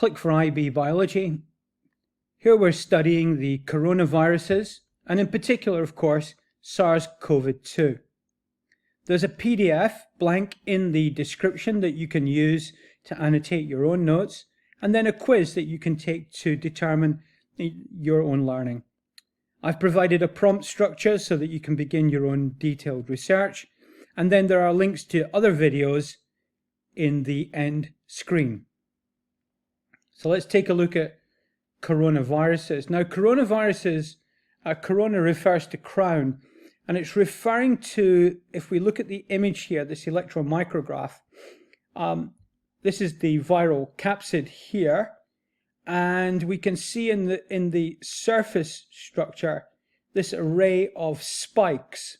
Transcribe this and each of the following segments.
click for IB Biology. Here we're studying the coronaviruses, and in particular, of course, SARS-CoV-2. There's a PDF blank in the description that you can use to annotate your own notes, and then a quiz that you can take to determine your own learning. I've provided a prompt structure so that you can begin your own detailed research, and then there are links to other videos in the end screen. So let's take a look at coronaviruses. Now, coronaviruses, corona refers to crown, and it's referring to, if we look at the image here, this electron micrograph, this is the viral capsid here, and we can see in the surface structure this array of spikes,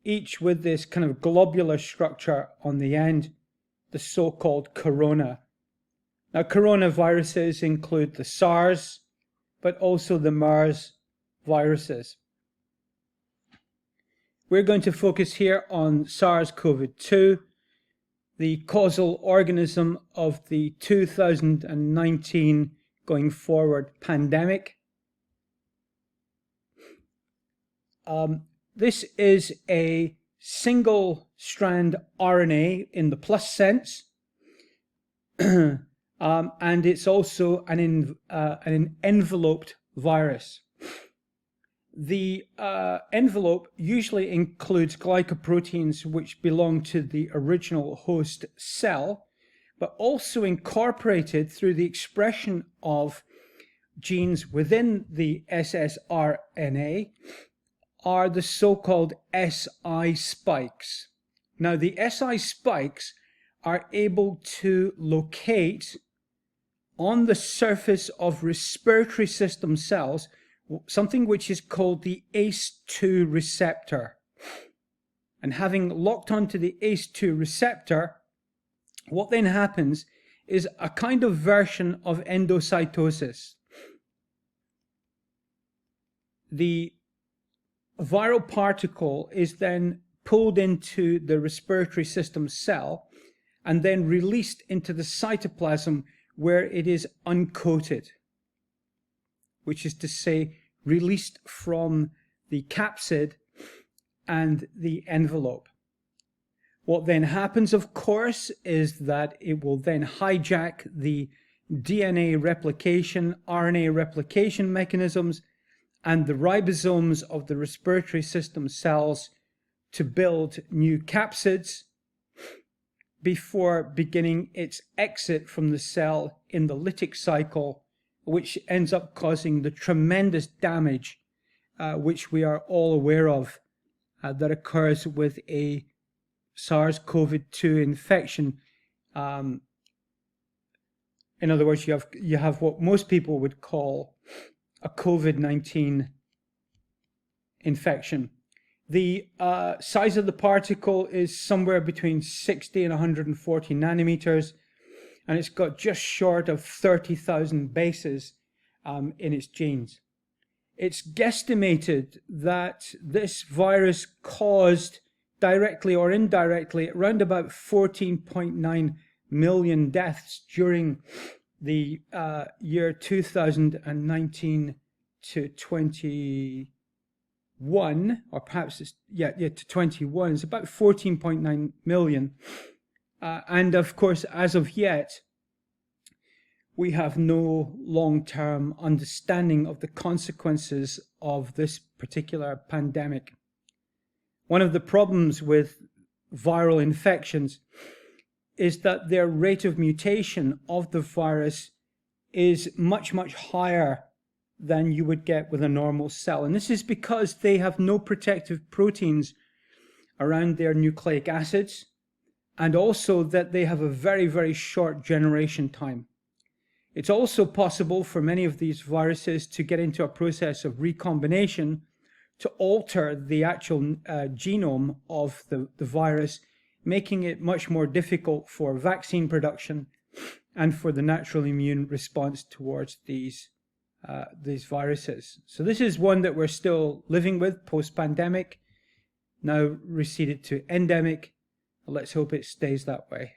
each with this kind of globular structure on the end, the so-called corona. Now, coronaviruses include the SARS, but also the MERS viruses. We're going to focus here on SARS-CoV-2, the causal organism of the 2019 going forward pandemic. This is a single-strand RNA in the plus sense, and it's also an enveloped virus. The envelope usually includes glycoproteins which belong to the original host cell, but also incorporated through the expression of genes within the ssRNA are the so-called Si spikes. Now, the Si spikes are able to locate on the surface of respiratory system cells something which is called the ACE2 receptor. And having locked onto the ACE2 receptor, what then happens is a kind of version of endocytosis. The viral particle is then pulled into the respiratory system cell and then released into the cytoplasm where it is uncoated, which is to say, released from the capsid and the envelope. What then happens, of course, is that it will then hijack the DNA replication, RNA replication mechanisms, and the ribosomes of the respiratory system cells to build new capsids before beginning its exit from the cell in the lytic cycle, which ends up causing the tremendous damage which we are all aware of that occurs with a SARS-CoV-2 infection. In other words, you have what most people would call a COVID-19 infection. The size of the particle is somewhere between 60 and 140 nanometers, and it's got just short of 30,000 bases in its genes. It's guesstimated that this virus caused, directly or indirectly, around about 14.9 million deaths during the year 2019 to 21, or perhaps it's, to 21. It's about 14.9 million. And of course, as of yet, we have no long-term understanding of the consequences of this particular pandemic. One of the problems with viral infections is that their rate of mutation of the virus is much, much higher than you would get with a normal cell. And this is because they have no protective proteins around their nucleic acids, and also that they have a very, very short generation time. It's also possible for many of these viruses to get into a process of recombination to alter the actual genome of the virus, making it much more difficult for vaccine production and for the natural immune response towards these viruses. So this is one that we're still living with post-pandemic, now receded to endemic. Let's hope it stays that way.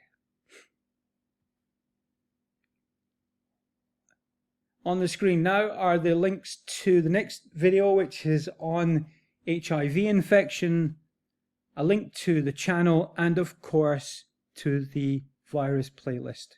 On the screen now are the links to the next video, which is on HIV infection, a link to the channel, and of course to the virus playlist.